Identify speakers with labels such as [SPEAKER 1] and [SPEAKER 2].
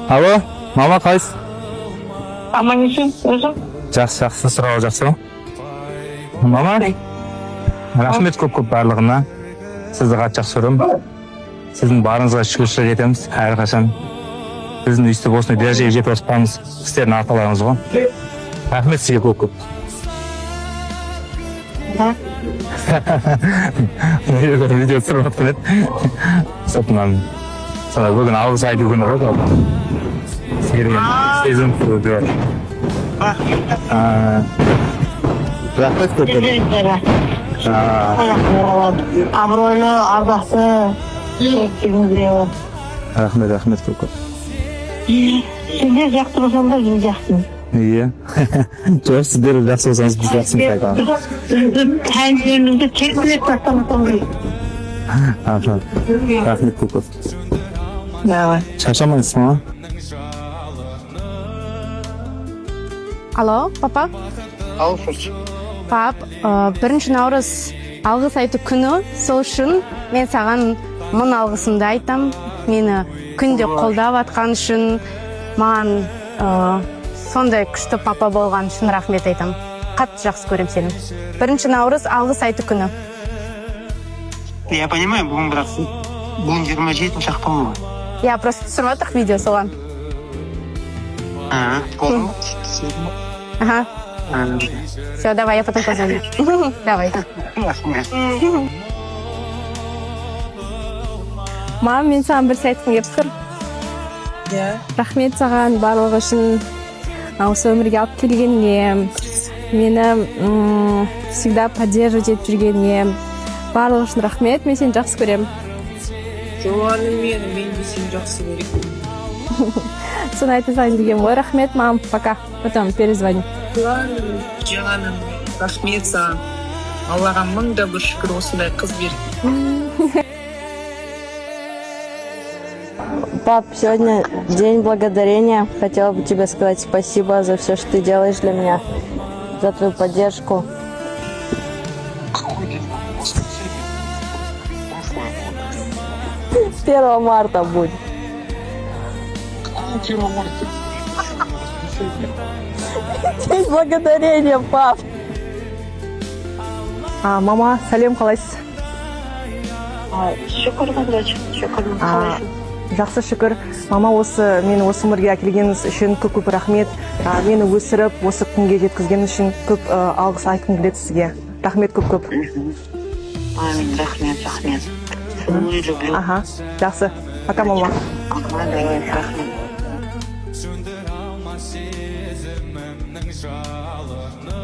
[SPEAKER 1] Алло, мама қайсыз?
[SPEAKER 2] Аман есен, өзің?
[SPEAKER 1] Жақсы, сұрауы жақсы ма? Мама, рахмет көп барлығына. Сізді қатты жақсы көремін. Сіздің барыңызға шүкіршілік етеміз әрқашан. Біздің өйстіп осындай дәрежеге жетіп жатқанымыз сіздердің арқаларыңыз ғой. Рахмет сізге көп. Видео түсіріп жатқан еді. Сондықтан бүгін алғыс айту күні ғой. Сізге сезім күні. Рахмет көп.
[SPEAKER 2] Абыройлы, ардақты,
[SPEAKER 1] Рахмет көп.
[SPEAKER 2] сендер жақсы болсаңдар, біз жақсымыз.
[SPEAKER 1] Иә. Жоқ, сіздер жақсы болсаңыз біз жақсымыз айтамыз.
[SPEAKER 2] Тәңірімізді келіп тастамасаңыз.
[SPEAKER 1] Рахмет көп.
[SPEAKER 2] Давай.
[SPEAKER 1] Шаршамайсыз ма?
[SPEAKER 3] Алло, папа?
[SPEAKER 2] Ал сөз.
[SPEAKER 3] Пап, бірінші наурыз алғыс айту күні, сол үшін мен саған мың алғысымды айтам. Мені күнде қолдап атқан үшін, маған сондай күшті папа болған үшін рахмет айтам. Қатты жақсы көрем сені. Бірінші наурыз алғыс айту күні.
[SPEAKER 2] Я понимаю, бүгін бірақ бүгін 27-ші ақпан ғой.
[SPEAKER 3] Я просто түсіріп жатырық видео соған.
[SPEAKER 2] Болды.
[SPEAKER 3] Ага. Все, давай, я потом позвоню. Давай.
[SPEAKER 4] Мам, мен саған бір айтқым келіп тұр. Рахмет саған барлығы үшін, осы өмірге алып келгеніңе, мені всегда поддерживать етіп жүргеніңе, барлығы үшін рахмет. Мен сені жақсы көремін.
[SPEAKER 5] Жуаным мен де сені жақсы көремін.
[SPEAKER 4] Соны айта салайын дегенмін ғой. Рахмет, мам, пока. Потом перезвоню.
[SPEAKER 5] Жаным, рахмет саған. Аллаға мың да бір шүкір осындай қыз берді.
[SPEAKER 6] Пап, сегодня день благодарения. Хотела бы тебе сказать спасибо за все, что ты делаешь для меня, за твою поддержку. 1 марта будет. День благодарения, пап.
[SPEAKER 4] Мама, сәлем, қалайсыз?
[SPEAKER 2] Шүкір қадырачы, шүкір.
[SPEAKER 4] Жақсы шүкір. Мама, мені осы өмірге әкелгеніңіз үшін көп рахмет. Мені өсіріп, осы күнге жеткізгеніңіз үшін көп алғыс айтқым келеді сізге. Рахмет көп.
[SPEAKER 2] Амин, рахмет. Сені люблю.
[SPEAKER 4] Ага, жақсы. Пока, мама.
[SPEAKER 2] Давай, рахмет.
[SPEAKER 7] Сөндіре алмас сезімімнің жалыны